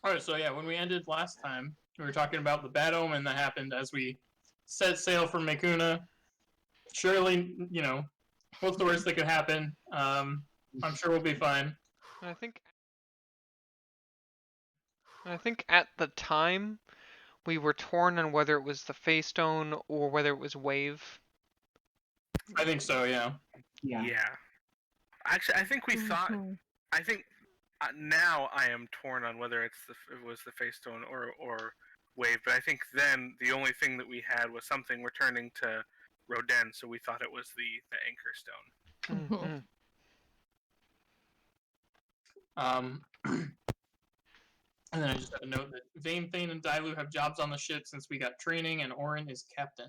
Alright, so yeah, when we ended last time, we were talking about the bad omen that happened as we set sail from Mekuna. Surely, what's the worst that could happen? I'm sure we'll be fine. I think at the time we were torn on whether it was the Face Stone or whether it was Wave. I think so, yeah. Yeah. Actually, I think we thought. I think now I am torn on whether it was the Face Stone or Wave. But I think then the only thing that we had was something returning to Roden, so we thought it was the Anchor Stone. And then I just have a note that Vane, Thane, and Dailu have jobs on the ship since we got training, and Orin is captain.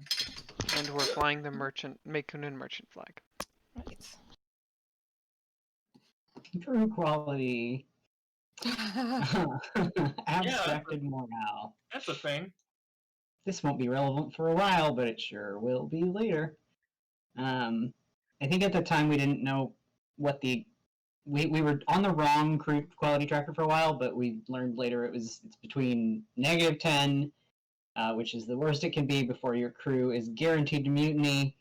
And we're flying the Mekunin merchant flag. Right. True quality. Abstracted morale. That's a thing. This won't be relevant for a while, but it sure will be later. I think at the time we didn't know what we were on the wrong crew quality tracker for a while, but we learned later it's between -10, which is the worst it can be before your crew is guaranteed to mutiny,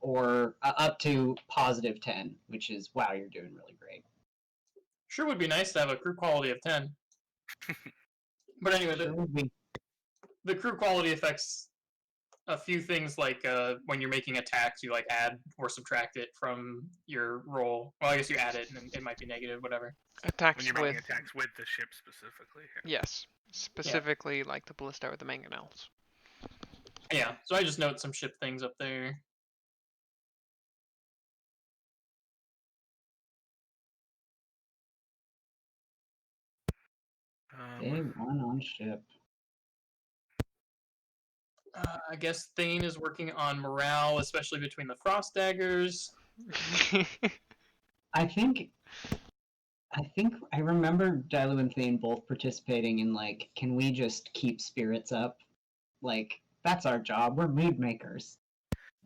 or up to +10, which is wow, you're doing really great. Sure would be nice to have a crew quality of 10. But anyway, the crew quality affects a few things, like when you're making attacks, you like add or subtract it from your roll. Well, I guess you add it, and it might be negative, whatever. Attacks when you're making attacks with the ship specifically. Yes, specifically like the ballista or the mangonels. Yeah, so I just note some ship things up there. Day one on ship. I guess Thane is working on morale, especially between the Frost Daggers. I think I remember Dailu and Thane both participating in like, can we just keep spirits up? Like, that's our job. We're mood makers.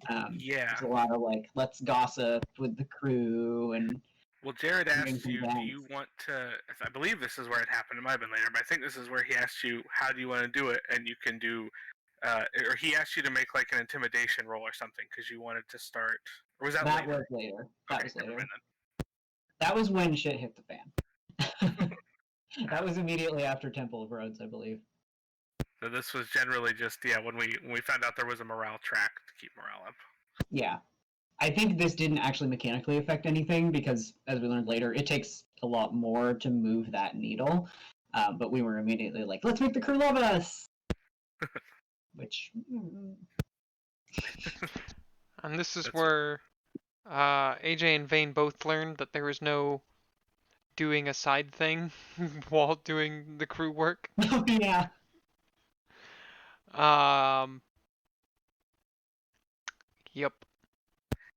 There's a lot of like, let's gossip with the crew and. Well, Jared asked you, do you want to, I believe this is where it happened, it might have been later, but I think this is where he asked you, how do you want to do it? And you can do, or he asked you to make like an intimidation roll or something, because you wanted to start, or was that later? That was later. That was later. That was when shit hit the fan. That was immediately after Temple of Rhodes, I believe. So this was generally just, when we found out there was a morale track to keep morale up. Yeah. I think this didn't actually mechanically affect anything because, as we learned later, it takes a lot more to move that needle. But we were immediately like, let's make the crew love us! Which... And this is where AJ and Vane both learned that there was no doing a side thing while doing the crew work. Oh, yeah. Yep.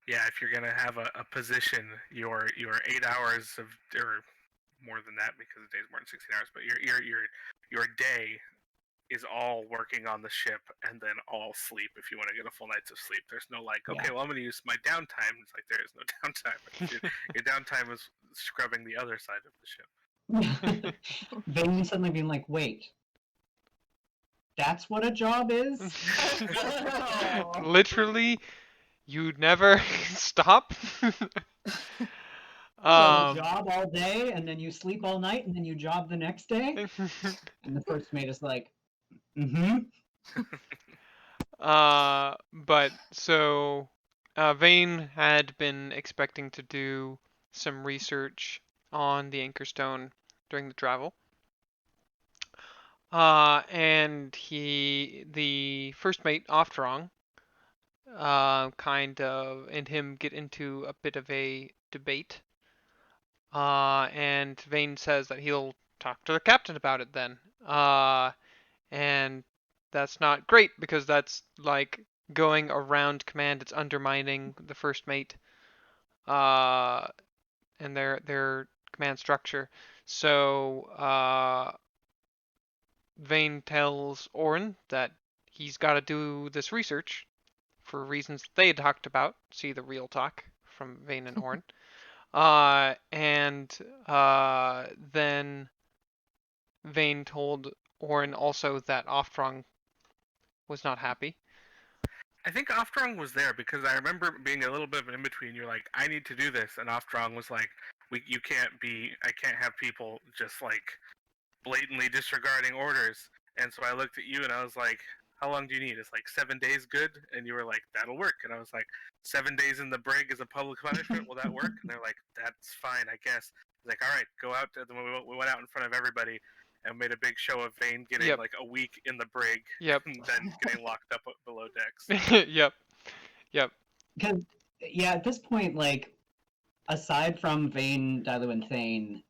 Yeah, if you're gonna have a position, your 8 hours of, or more than that because the day's more than 16 hours, but your day is all working on the ship and then all sleep if you want to get a full night's of sleep. There's no like, okay, well I'm gonna use my downtime. It's like there is no downtime. Your downtime is scrubbing the other side of the ship. Vane suddenly being like, wait. That's what a job is? Literally, you never stop. You job all day, and then you sleep all night, and then you job the next day? And the first mate is like, but so Vane had been expecting to do some research on the Anchor Stone during the travel. And the first mate, Oftrong, and him get into a bit of a debate. And Vane says that he'll talk to the captain about it then. And that's not great because that's like going around command. It's undermining the first mate, and their command structure. So Vane tells Orin that he's got to do this research for reasons they had talked about. See the real talk from Vane and Orin. And then Vayne told Orin also that Oftrong was not happy. I think Oftrong was there because I remember being a little bit of an in-between. You're like, I need to do this, and Oftrong was like, I can't have people just like blatantly disregarding orders. And so I looked at you and I was like, how long do you need? It's like 7 days good? And you were like, that'll work. And I was like, 7 days in the brig is a public punishment? Will that work? And they're like, that's fine, I guess. I was like, all right, go out. And then we went out in front of everybody and made a big show of Vayne getting Yep. like a week in the brig Yep. and then getting locked up below decks. Yep. Yep. Because, yeah, at this point, like, aside from Vayne, Dailu, and Thane,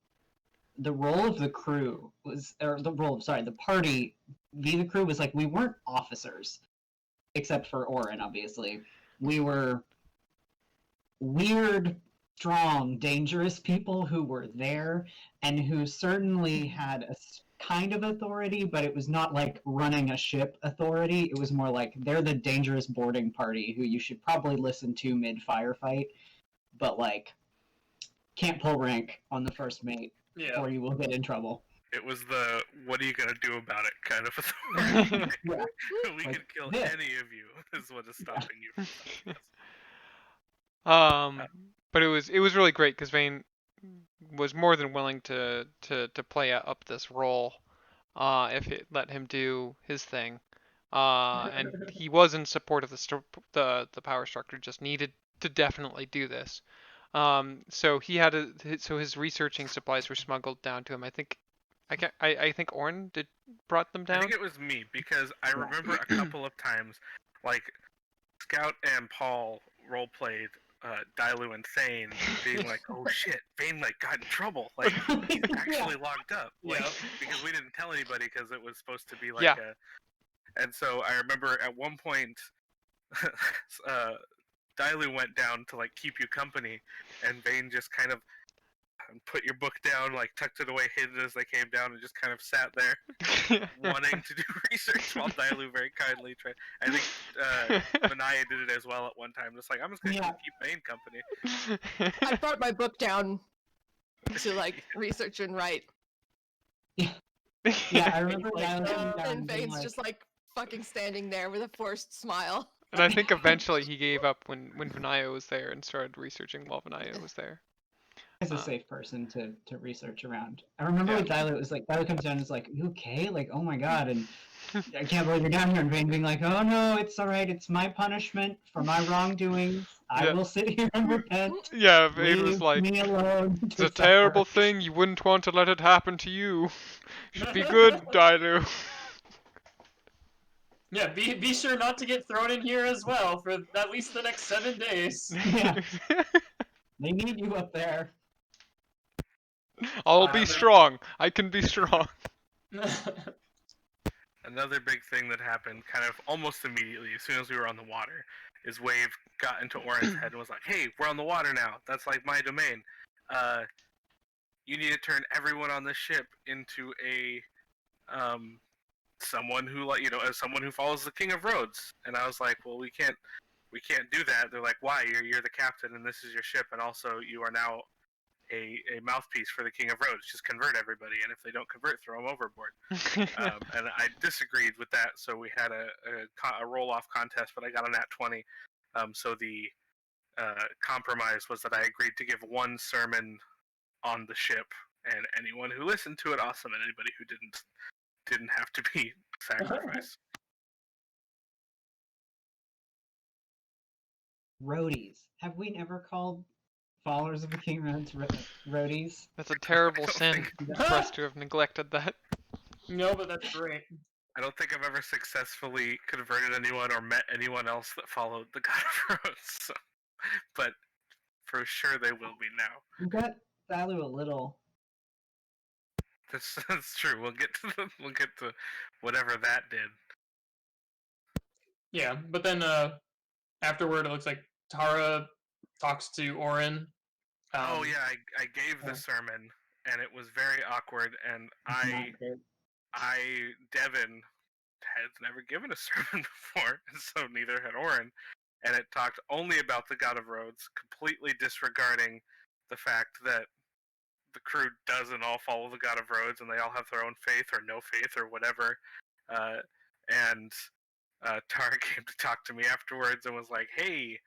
the role of the crew was, or the role of, sorry, the party the crew was like, we weren't officers, except for Orin, obviously. We were weird, strong, dangerous people who were there and who certainly had a kind of authority, but it was not like running a ship authority. It was more like they're the dangerous boarding party who you should probably listen to mid-firefight, but like can't pull rank on the first mate or you will get in trouble. It was the what are you gonna do about it kind of authority. Yeah. We Like, could kill this. any of you. Is what is stopping you from stopping us. But it was really great because Vayne was more than willing to play up this role, if it let him do his thing, and he was in support of the power structure. Just needed to definitely do this. So he had so his researching supplies were smuggled down to him. I think Orin brought them down. I think it was me because I remember a couple of times, like Scout and Paul role played Dailu and Thane being like, "Oh shit, Vayne like got in trouble. Like he's actually locked up. Like because we didn't tell anybody because it was supposed to be like a." And so I remember at one point, Dailu went down to like keep you company, and Vayne just kind of put your book down, like tucked it away, hid it as they came down, and just kind of sat there, wanting to do research while Dailu very kindly tried. I think Manaya did it as well at one time. Just like I'm just gonna keep Vayne company. I brought my book down to like research and write. Yeah, I remember and Vayne's just like fucking standing there with a forced smile. And I think eventually he gave up when Vinaya was there and started researching while Vinaya was there. He's a safe person to research around. I remember with Dailu, it was like, Dailu comes down and is like, you okay? Like, oh my god, and I can't believe you're down here, and Vayne being like, oh no, it's alright, it's my punishment for my wrongdoings. I will sit here and repent. Yeah, Vayne was like, me alone. It's a terrible thing, you wouldn't want to let it happen to you. You should be good, Dailu. Yeah, be sure not to get thrown in here as well for at least the next 7 days. Yeah. They need you up there. I'll be strong. I can be strong. Another big thing that happened kind of almost immediately as soon as we were on the water is Wave got into Orin's head and was like, hey, we're on the water now. That's like my domain. You need to turn everyone on this ship into a someone who someone who follows the King of Roads. And I was like, well, we can't do that. They're like, why? You're the captain and this is your ship, and also you are now a mouthpiece for the King of Roads. Just convert everybody, and if they don't convert, throw them overboard. And I disagreed with that, so we had a roll-off contest, but I got a nat 20. So the compromise was that I agreed to give one sermon on the ship, and anyone who listened to it, awesome, and anybody who didn't have to be sacrificed. Roadies. Have we never called followers of the King Roads roadies? That's a terrible sin for us to have neglected that. No, but that's great. I don't think I've ever successfully converted anyone or met anyone else that followed the God of Roads. So, but for sure they will be now. You got Dailu a little. That's true. We'll get to whatever that did. Yeah, but then afterward, it looks like Tara talks to Orin. Oh yeah, I gave the sermon, and it was very awkward. And Devin has never given a sermon before, and so neither had Orin. And it talked only about the God of Roads, completely disregarding the fact that the crew doesn't all follow the God of Roads, and they all have their own faith or no faith or whatever. And Tara came to talk to me afterwards and was like, "Hey,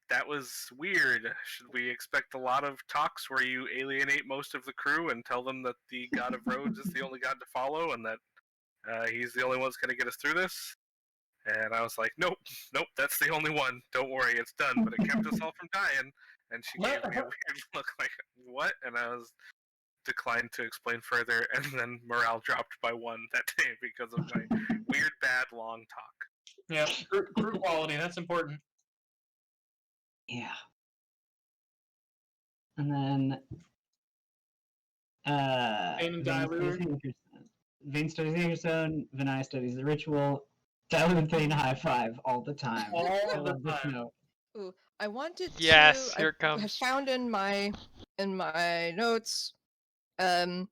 that was weird. Should we expect a lot of talks where you alienate most of the crew and tell them that the God of Roads is the only God to follow and that he's the only one that's going to get us through this?" And I was like, "Nope, nope, that's the only one. Don't worry, it's done." But it kept us all from dying. And she gave me a weird look like, "What?" And I was declined to explain further. And then morale dropped by 1 that day because of my weird, bad, long talk. Yeah, crew quality, that's important. Yeah. And then And Vane studies Danger Zone, Vinaya studies the ritual, Tyler and Thane high five all the time. All I the love this time. note. Ooh, I wanted Yes, to. here it I comes. found in my notes a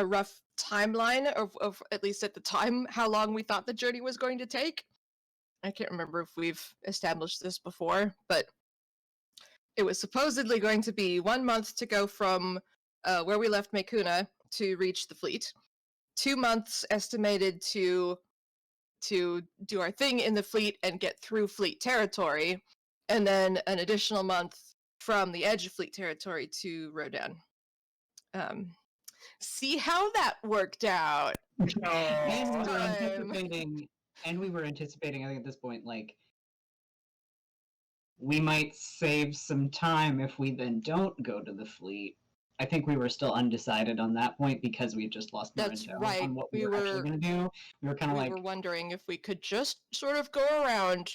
rough timeline of at least at the time how long we thought the journey was going to take. I can't remember if we've established this before, but it was supposedly going to be 1 month to go from where we left Mekuna to reach the fleet. 2 months estimated to do our thing in the fleet and get through fleet territory, and then an additional month from the edge of fleet territory to Rodan. See how that worked out. And we were Time. anticipating, I think at this point, like, we might save some time if we then don't go to the fleet. I think we were still undecided on that point because we had just lost more That's intel right. on what we We were actually were- going to do. We were kind of We like, were wondering if we could just sort of go around.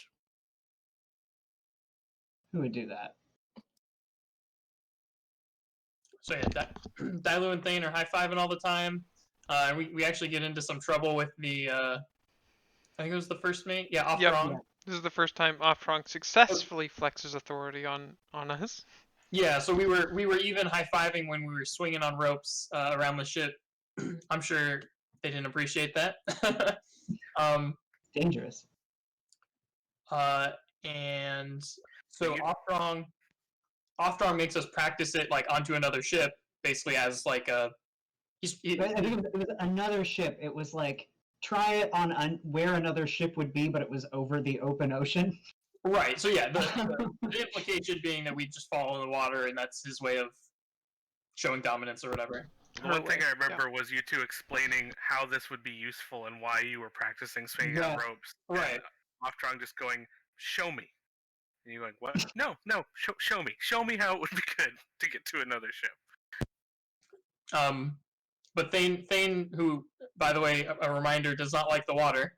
who would do that? So yeah, Dailu and Thane are high-fiving all the time. And we actually get into some trouble with the, I think it was the first mate? Yeah, off Yep. wrong. This is the first time Offrong successfully flexes authority on us. Yeah, so we were even high-fiving when we were swinging on ropes around the ship. I'm sure they didn't appreciate that. Dangerous. And so Offstrong makes us practice it like onto another ship, basically as like a. But I think it was another ship. It was like, try it on where another ship would be, but it was over the open ocean. Right. So yeah, the implication being that we just fall in the water, and that's his way of showing dominance or whatever. The one thing I remember was you two explaining how this would be useful and why you were practicing swinging on ropes. Right. Offstrong just going, "Show me." And you're like, "What? No, show me. Show me how it would be good to get to another ship." But Thane, who, by the way, a reminder, does not like the water,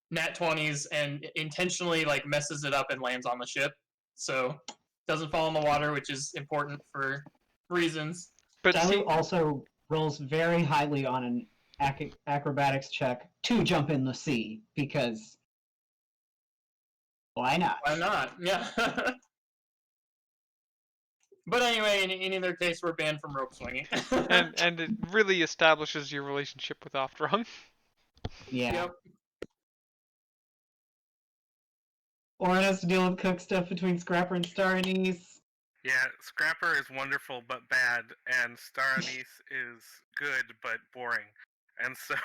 nat 20s and intentionally like messes it up and lands on the ship. So doesn't fall in the water, which is important for reasons. But Dalu also rolls very highly on an acrobatics check to jump in the sea because why not? Why not? Yeah. But anyway, in either case, we're banned from rope swinging. and it really establishes your relationship with Offrong. Yeah. Yep. Or it has to deal with cook stuff between Scrapper and Star Anise. Yeah, Scrapper is wonderful but bad, and Star Anise is good but boring. And so,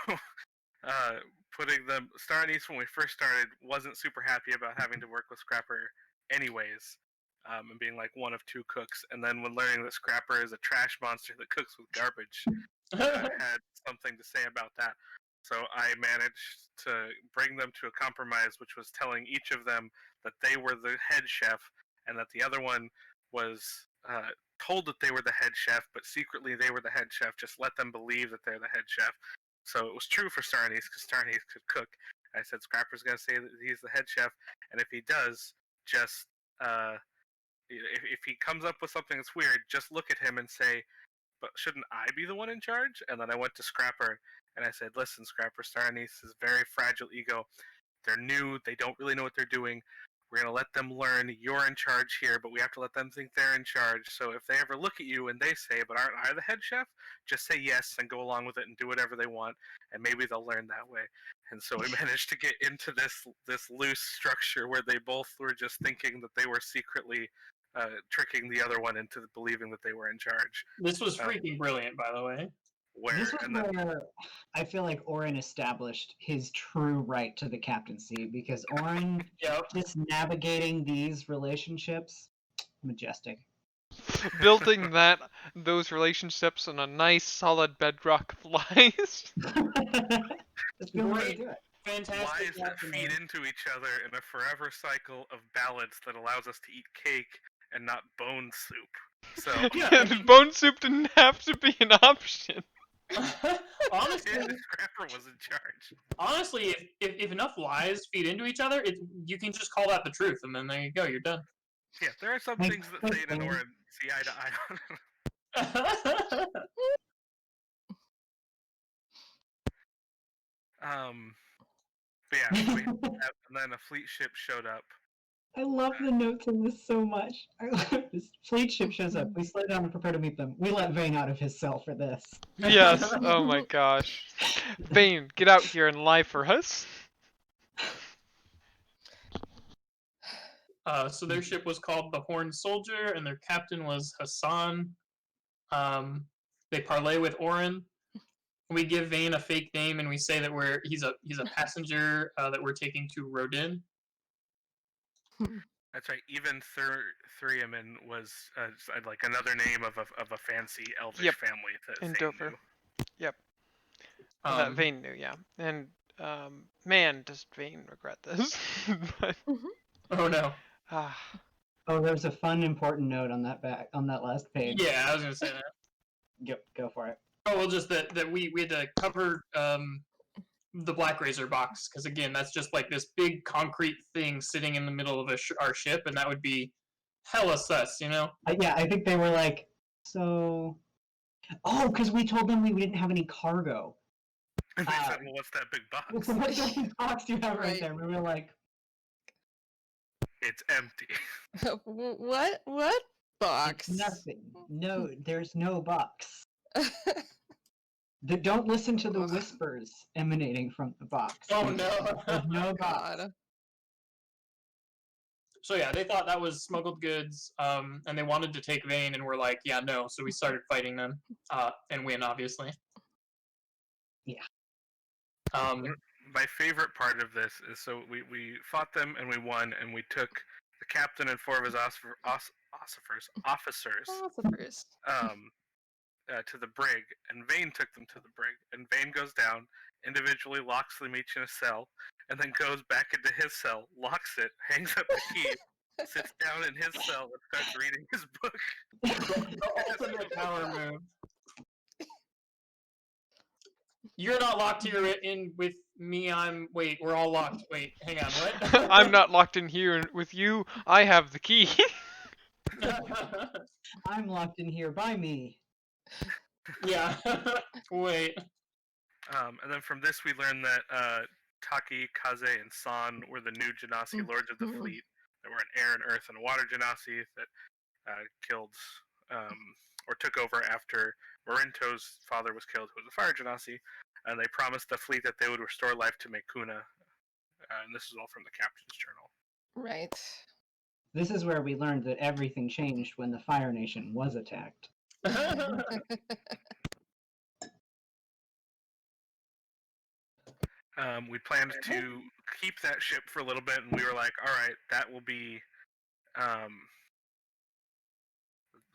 putting them Star Anise when we first started wasn't super happy about having to work with Scrapper, anyways, and being like one of 2 cooks. And then when learning that Scrapper is a trash monster that cooks with garbage, had something to say about that. So I managed to bring them to a compromise, which was telling each of them that they were the head chef, and that the other one was told that they were the head chef, but secretly they were the head chef. Just let them believe that they're the head chef. So it was true for Star Anise, because Star Anise could cook. I said, Scrapper's going to say that he's the head chef, and if he does, just if he comes up with something that's weird, just look at him and say, "But shouldn't I be the one in charge?" And then I went to Scrapper and I said, "Listen, Scrapper, Star Anise is very fragile ego. They're new. They don't really know what they're doing. We're going to let them learn you're in charge here, but we have to let them think they're in charge. So if they ever look at you and they say, 'But aren't I the head chef?' just say yes and go along with it and do whatever they want, and maybe they'll learn that way." And so we managed to get into this loose structure where they both were just thinking that they were secretly tricking the other one into believing that they were in charge. This was freaking brilliant, by the way. This was where I feel like Oren established his true right to the captaincy, because Oren just navigating these relationships, majestic. Building those relationships on a nice solid bedrock of lies. That's a good way to do it. Fantastic. Lies that feed into each other in a forever cycle of balance that allows us to eat cake and not bone soup. So Bone soup didn't have to be an option. Honestly, Scrapper was in charge. Honestly, if enough lies feed into each other, you can just call that the truth, and then there you go, you're done. Yeah, there are some things that Thane and Oren see eye to eye on. But yeah, and then a fleet ship showed up. I love the notes in this so much. This fleet ship shows up. We slow down and prepare to meet them. We let Vane out of his cell for this. Yes. Oh my gosh. Vane, get out here and lie for us. So their ship was called the Horned Soldier, and their captain was Hassan. They parlay with Oren. We give Vane a fake name, and we say that he's a passenger that we're taking to Rodin. That's right. Even Thuriamin was like another name of a fancy elvish family that in Thane Dover. knew. Yep. That Vane knew, yeah. And man, does Vane regret this? But, oh no. Oh, there's a fun, important note on that last page. Yeah, I was gonna say that. Go for it. Oh well, just that we had to cover the Black Razor box, because again, that's just like this big concrete thing sitting in the middle of our ship, and that would be hella sus, you know? Yeah, I think they were like, so. Oh, because we told them we didn't have any cargo. And they said, "Well, what's that big box?" What big box do you have right there? We were like, "It's empty." What box? Nothing. No, there's no box. Don't listen to the whispers emanating from the box. Oh no. There's no box. God. So yeah, they thought that was smuggled goods, and they wanted to take Vane, and we're like, yeah, no. So we started fighting them, and win, obviously. Yeah. My favorite part of this is we fought them and we won, and we took the captain and 4 of his officers to the brig, and Vane took them to the brig, and Vane goes down, individually locks them each in a cell, and then goes back into his cell, locks it, hangs up the key, sits down in his cell, and starts reading his book. The ultimate power move. You're not locked here in with me. Wait, we're all locked. Wait, hang on, what? I'm not locked in here with you. I have the key. I'm locked in here by me. Yeah. Wait. And then from this we learned that Taki, Kaze, and San were the new Genasi lords of the fleet. There were an air and earth and a water Genasi that killed or took over after Morinto's father was killed, who was a fire Genasi, and they promised the fleet that they would restore life to Mekuna. And this is all from the captain's journal. Right. This is where we learned that everything changed when the Fire Nation was attacked. We planned to keep that ship for a little bit, and we were like, all right, that will be...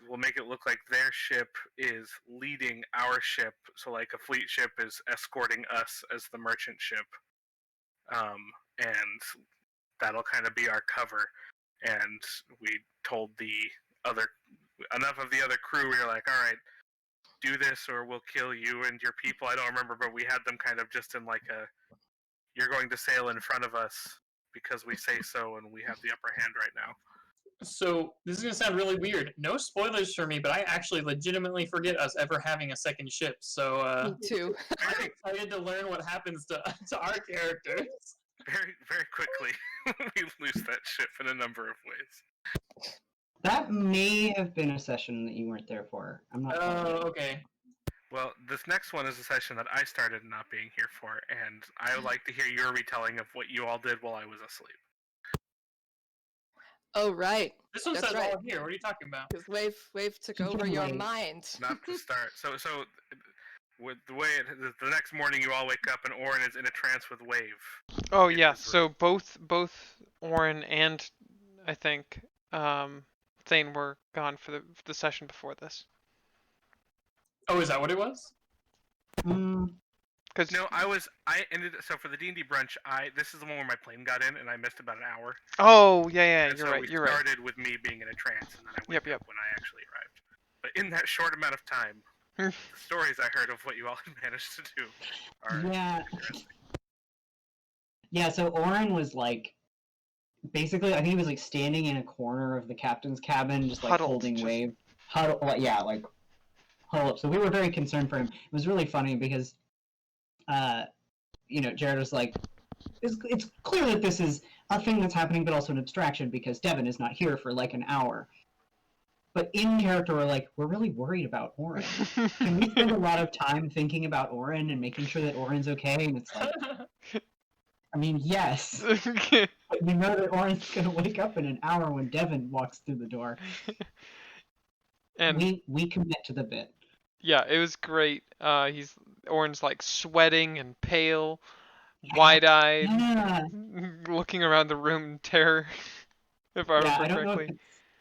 we'll make it look like their ship is leading our ship, so like a fleet ship is escorting us as the merchant ship. And that'll kind of be our cover. And we told enough of the other crew, we were like, all right, do this or we'll kill you and your people. I don't remember, but we had them kind of just in like you're going to sail in front of us because we say so, and we have the upper hand right now. So this is gonna sound really weird. No spoilers for me, but I actually legitimately forget us ever having a second ship. So Me too. I'm excited to learn what happens to our characters. Very, very quickly, we lose that ship in a number of ways. That may have been a session that you weren't there for. I'm not. Oh, okay. Well, this next one is a session that I started not being here for, and I would like to hear your retelling of what you all did while I was asleep. Oh, right. This one That's says right. all here. What are you talking about? Because Wave took He over can, your like, mind. Not to start. So with the way the next morning you all wake up and Orin is in a trance with Wave. Oh in yeah, his room. so both Orin and I think Thane were gone for the session before this. Oh, is that what it was? Mm, Cause No, I ended so for the D&D brunch. This is the one where my plane got in and I missed about an hour. oh yeah, And you're so right, we you're right. started with me being in a trance, and then I wake Yep. up when I actually arrived. But in that short amount of time, the stories I heard of what you all had managed to do are yeah. interesting. Yeah, so Oren was like, basically, I think he was like standing in a corner of the captain's cabin, just like Huddled, holding just- Wave. Huddle, yeah, like huddle up. So we were very concerned for him. It was really funny because, Jared was like, it's clear that this is a thing that's happening, but also an abstraction because Devin is not here for like an hour. But in character, we're really worried about Oren. Can we spend a lot of time thinking about Oren and making sure that Oren's okay? And it's like, I mean, yes. But you know that Oren's gonna wake up in an hour when Devin walks through the door. and We commit to the bit. yeah, it was great. Orin's like sweating and pale, Yeah. wide-eyed, Yeah. looking around the room in terror. If I remember I don't correctly.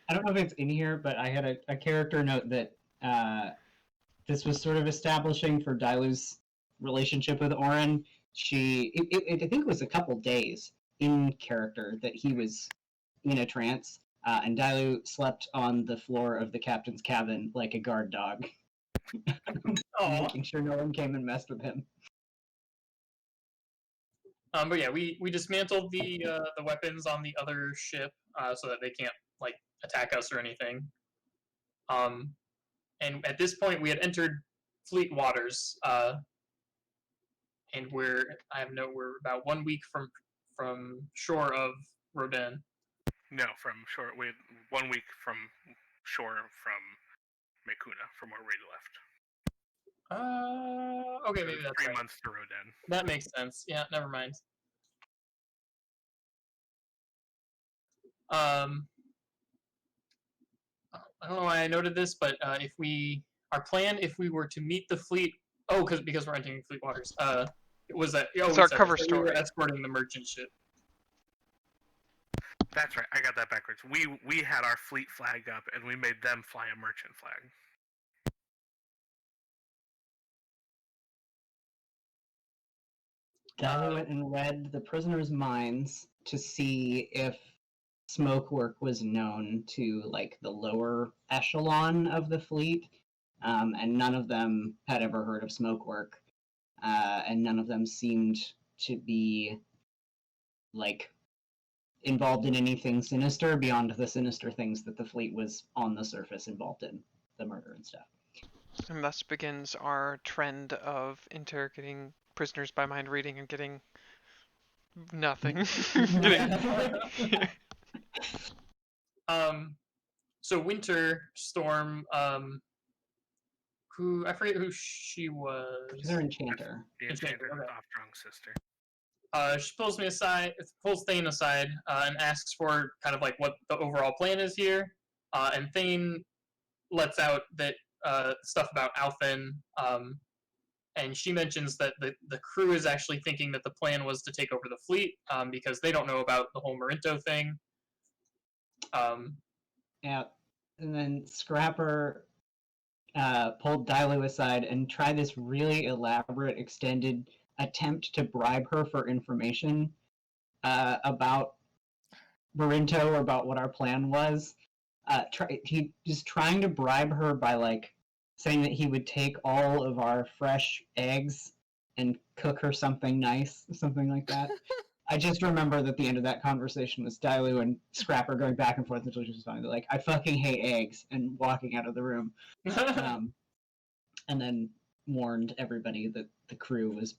I don't know if it's in here, but I had a character note that this was sort of establishing for Dailu's relationship with Oren. I think it was a couple days in character that he was in a trance, and Dailu slept on the floor of the captain's cabin like a guard dog, Aw. making sure no one came and messed with him. But yeah, we dismantled the weapons on the other ship so that they can't like attack us or anything. And at this point, we had entered fleet waters, and we're about 1 week from shore of Rodin. No, from shore. We had 1 week from shore from Mekuna, from where we left. Okay, So maybe it's that's 3 right. months to Rodin. That makes sense. Yeah, never mind. I don't know why I noted this, but our plan, if we were to meet the fleet, because we're entering fleet waters, it was that It's our cover we were story. escorting the merchant ship. That's right. I got that backwards. We had our fleet flag up, and we made them fly a merchant flag. Dailu went and read the prisoners' minds to see if smoke work was known to like the lower echelon of the fleet, and none of them had ever heard of smoke work, and none of them seemed to be like involved in anything sinister beyond the sinister things that the fleet was on the surface involved in, the murder and stuff. And thus begins our trend of interrogating prisoners by mind reading and getting nothing. So Winter Storm, who I forget who she was. She's our enchanter. The Enchanter, enchanter, okay. Off-Drung's sister. She pulls Thane aside, and asks for kind of like what the overall plan is here. And Thane lets out that stuff about Alphen, and she mentions that the crew is actually thinking that the plan was to take over the fleet, because they don't know about the whole Marinto thing. Yeah, and then Scrapper pulled Dailu aside and tried this really elaborate, extended attempt to bribe her for information about Marinto or about what our plan was. He was trying to bribe her by like saying that he would take all of our fresh eggs and cook her something nice, something like that. I just remember that the end of that conversation was Dailu and Scrapper going back and forth until she was finally like, "I fucking hate eggs," and walking out of the room. And then warned everybody that the crew was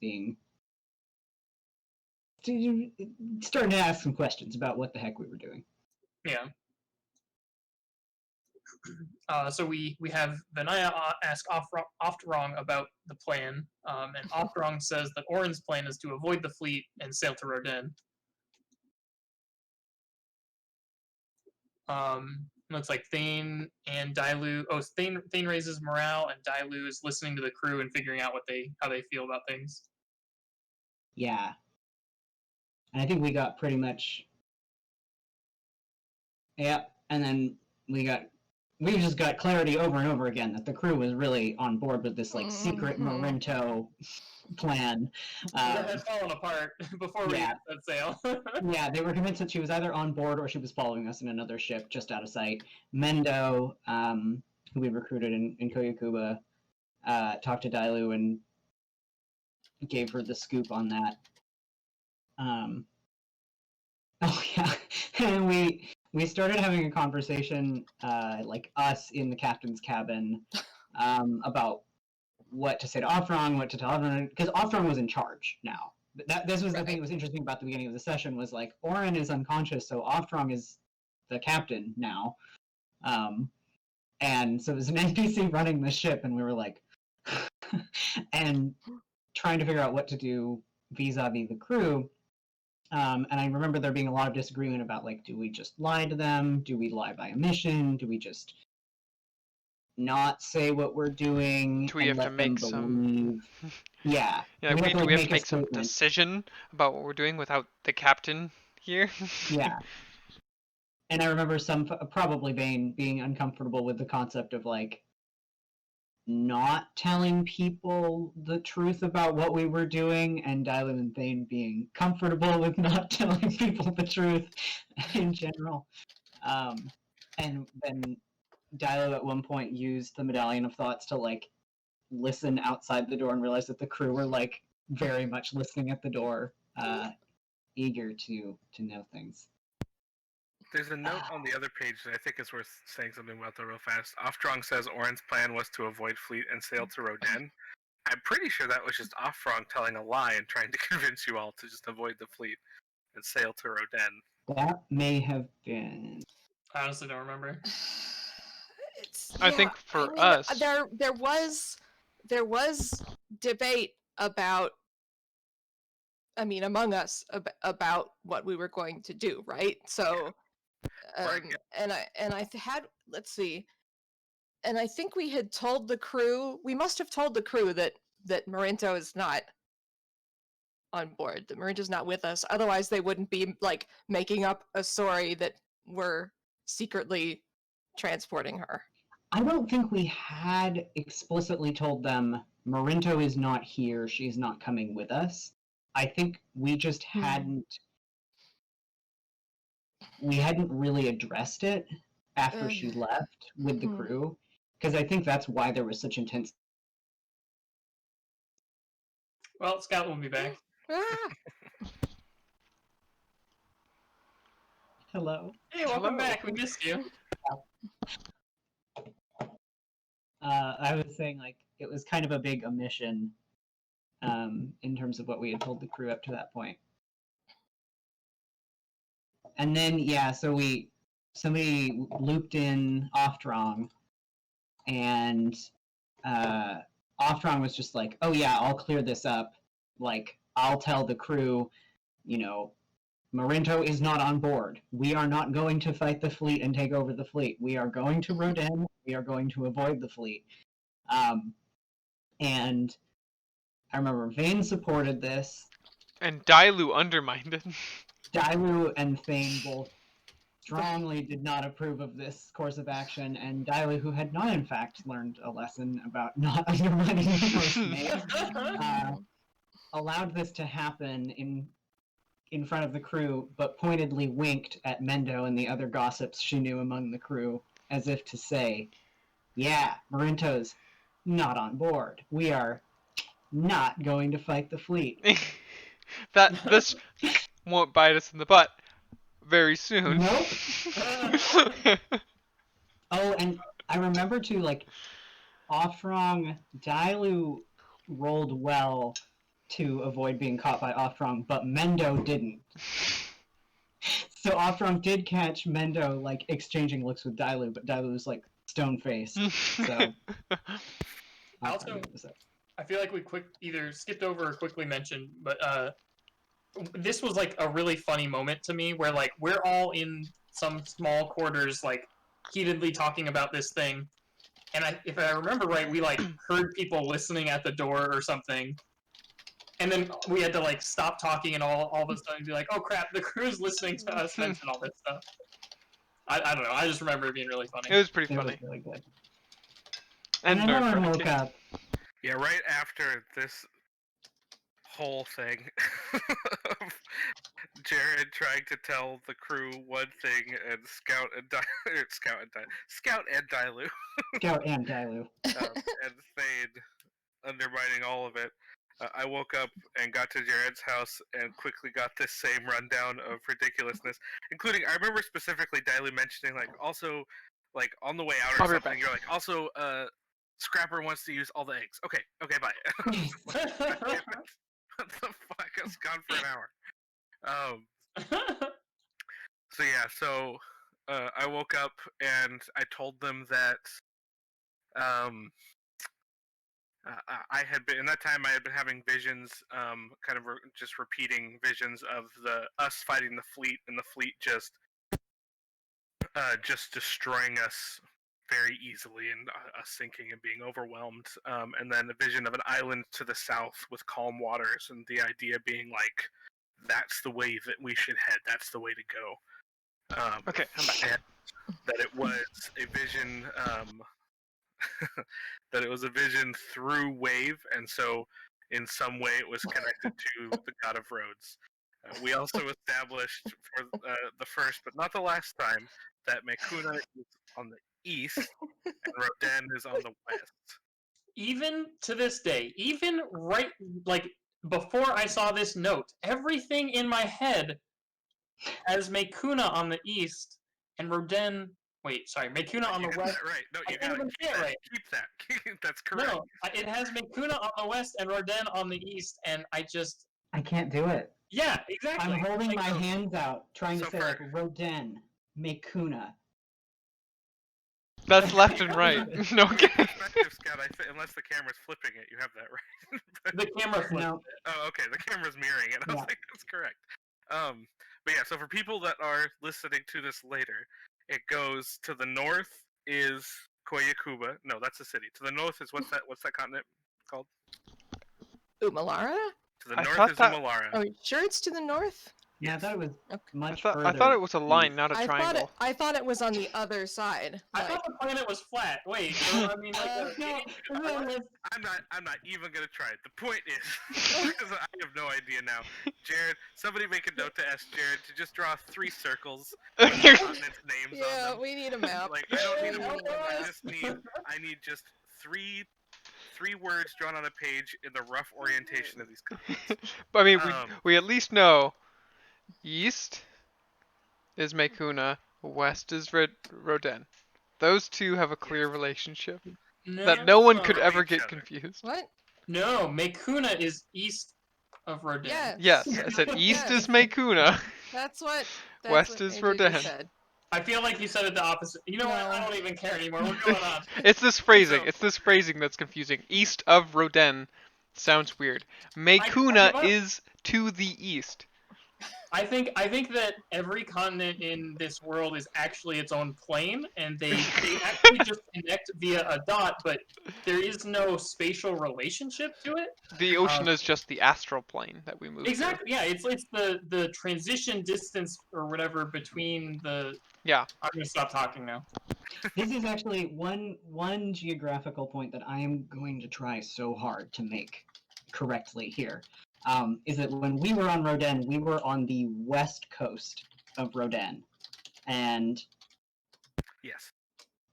starting to ask some questions about what the heck we were doing. Yeah. So we have Vinaya ask Oftrong about the plan, and Oftrong says that Oren's plan is to avoid the fleet and sail to Rodin. Looks like Thane and Dailu. Oh, Thane raises morale, and Dailu is listening to the crew and figuring out how they feel about things. Yeah. And I think we got pretty much. Yep. And then we just got clarity over and over again that the crew was really on board with this like secret Morento plan. That had fallen apart before we set sail. Yeah, they were convinced that she was either on board or she was following us in another ship just out of sight. Mendo, who we recruited in Koyakuba, talked to Dailu and gave her the scoop on that. Oh yeah, and we started having a conversation, like us in the captain's cabin, about what to say to Offrong, what to tell everyone, because Offrong was in charge now. This was the thing that was interesting about the beginning of the session was like Oren is unconscious, so Offrong is the captain now, and so it was an NPC running the ship, and we were like, and trying to figure out what to do vis-a-vis the crew. And I remember there being a lot of disagreement about like, do we just lie to them? Do we lie by omission? Do we just not say what we're doing? Do we have to make some? Yeah. Yeah. Do we have to make some decision about what we're doing without the captain here? Yeah. And I remember probably Vane being uncomfortable with the concept of like not telling people the truth about what we were doing, and Dailu and Thane being comfortable with not telling people the truth in general. And then Dailu at one point used the Medallion of Thoughts to like listen outside the door and realize that the crew were like very much listening at the door, eager to know things. There's a note on the other page that I think is worth saying something about though real fast. Offstrong says Oren's plan was to avoid fleet and sail to Roden. I'm pretty sure that was just Offstrong telling a lie and trying to convince you all to just avoid the fleet and sail to Roden. That may have been. I honestly don't remember. I think for us, there was debate about. I mean, among us about what we were going to do, right? So, and I had, let's see, and I think we had told the crew. We must have told the crew that Morento is not on board. That Morento's not with us. Otherwise, they wouldn't be like making up a story that we're secretly transporting her. I don't think we had explicitly told them Morento is not here. She's not coming with us. I think we just hadn't really addressed it after she left with the crew, because I think that's why there was such intense. Well, Scout will be back. Hello. Hey, welcome back. We missed you. I was saying like it was kind of a big omission. In terms of what we had told the crew up to that point. And then, yeah, so somebody looped in Offstrong, and Offstrong was just like, oh yeah, I'll clear this up. Like, I'll tell the crew, you know, Morento is not on board. We are not going to fight the fleet and take over the fleet. We are going to Roden. We are going to avoid the fleet. And I remember Vane supported this. And Dailu undermined it. Dailu and Thane both strongly did not approve of this course of action, and Dailu, who had not in fact learned a lesson about not undermining the first mate, allowed this to happen in front of the crew, but pointedly winked at Mendo and the other gossips she knew among the crew, as if to say, yeah, Morento's not on board. We are not going to fight the fleet. This won't bite us in the butt very soon. Nope. Oh, and I remember too, like, Offstrong, Dailu rolled well to avoid being caught by Offstrong, but Mendo didn't. So Offstrong did catch Mendo, like, exchanging looks with Dailu, but Dailu was, like, stone-faced. So... I feel like we either skipped over or quickly mentioned, but this was like a really funny moment to me where like we're all in some small quarters, like heatedly talking about this thing. And if I remember right, we like heard people listening at the door or something. And then we had to like stop talking and all of a sudden be like, oh crap, the crew's listening to us mention all this stuff. I don't know. I just remember it being really funny. It was pretty It was funny. really good. And then Lauren woke nerve-wracking. up. Yeah, right after this whole thing of Jared trying to tell the crew one thing and Scout and Dilute, Scout and Dilu. and Thane undermining all of it. I woke up and got to Jared's house and quickly got this same rundown of ridiculousness, including I remember specifically Dilute mentioning like also like on the way out or I'll be right something. back. You're like also Scrapper wants to use all the eggs. Okay, bye. What the fuck? I was gone for an hour. So I woke up and I told them that I had been in that time. I had been having visions, kind of just repeating visions of us fighting the fleet, and the fleet just destroying us very easily, and us sinking and being overwhelmed. And then a vision of an island to the south with calm waters, and the idea being like, that's the way that we should head. That's the way to go. Okay, I'm back. And that it was a vision. That it was a vision through Wave, and so in some way it was connected to the God of Roads. We also established for the first, but not the last time, that Mekuna is on the east and Roden is on the west. Even to this day, even right, like, before I saw this note, everything in my head has Mekuna on the east and Roden... Wait, sorry, Mekuna on the got west. that right. No, I you can't gotta even keep say it that. right. Keep that. That's correct. No, it has Mekuna on the west and Roden on the east, and I just... I can't do it. Yeah, exactly. I'm holding Like, my hands out, trying to So say for- like Roden, Mekuna. That's left and right. No, okay. Perspective, Scout, unless the camera's flipping it, you have that right. the camera flipped. No, Oh, okay. The camera's mirroring it. I was Yeah. like, that's correct. But yeah, so for people that are listening to this later, it goes to the north is Koyakuba. No, that's a city. To the north is what's that continent called? Umalara? To the I north thought is that- Umalara. Oh, sure it's to the north? yeah, I thought it was Okay. much I further. thought it was a line, not a I triangle. thought it was on the other side. I like- thought the planet was flat. Wait, so, I mean, like, No, no, I'm not even gonna try it. The point is, because I have no idea now. Jared, somebody make a note to ask Jared to just draw 3 circles with the continents' names on yeah, them. we need a map. Like I don't need a We map. need a map. I need just three words drawn on a page in the rough orientation of these continents. But I mean, Um, we at least know east is Mekuna, west is Roden. Those two have a clear relationship that no one could ever Each get other. confused. What? No, Mekuna is east of Roden. Yes. Yes, I said east is Mekuna. That's what. West what is Andrew just Rodan. said. I feel like you said it the opposite. You know what? I No. don't even care anymore. What's going on? It's this phrasing. So- It's this phrasing that's confusing. East of Roden sounds weird. give Mekuna up. is to the east. I think that every continent in this world is actually its own plane, and they actually just connect via a dot, but there is no spatial relationship to it. The ocean is just the astral plane that we move through. Exactly. Yeah, it's the transition distance or whatever between the. Yeah. I'm gonna stop talking now. This is actually one geographical point that I am going to try so hard to make correctly here. Is that when we were on Roden, we were on the west coast of Roden, and Yes,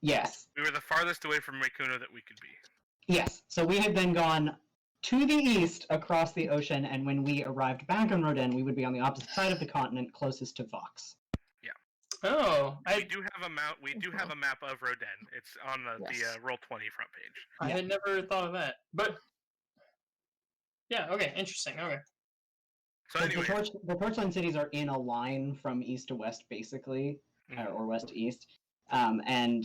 yes, we were the farthest away from Mekuna that we could be. yes. So we had then gone to the east across the ocean, and when we arrived back on Roden, we would be on the opposite side of the continent, closest to Vox. Oh, We do have a map. We do have a map of Roden. It's on the Yes. Roll20 front page. I had never thought of that, but yeah. Okay, interesting. Okay. So The anyway, Torchline cities are in a line from east to west, basically, or west to east. And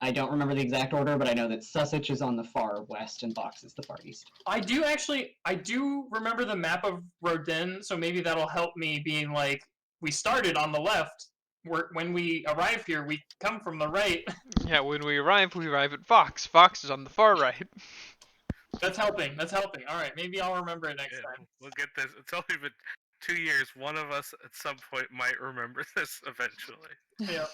I don't remember the exact order, but I know that Sussex is on the far west and Vox is the far east. I do remember the map of Roden, so maybe that'll help me being like, we started on the left, when we arrive here, we come from the right. Yeah, when we arrive at Fox. Fox is on the far right. That's helping. That's helping. All right, maybe I'll remember it next Yeah, time. we'll get this. It's only been 2 years. One of us at some point might remember this eventually. Yeah.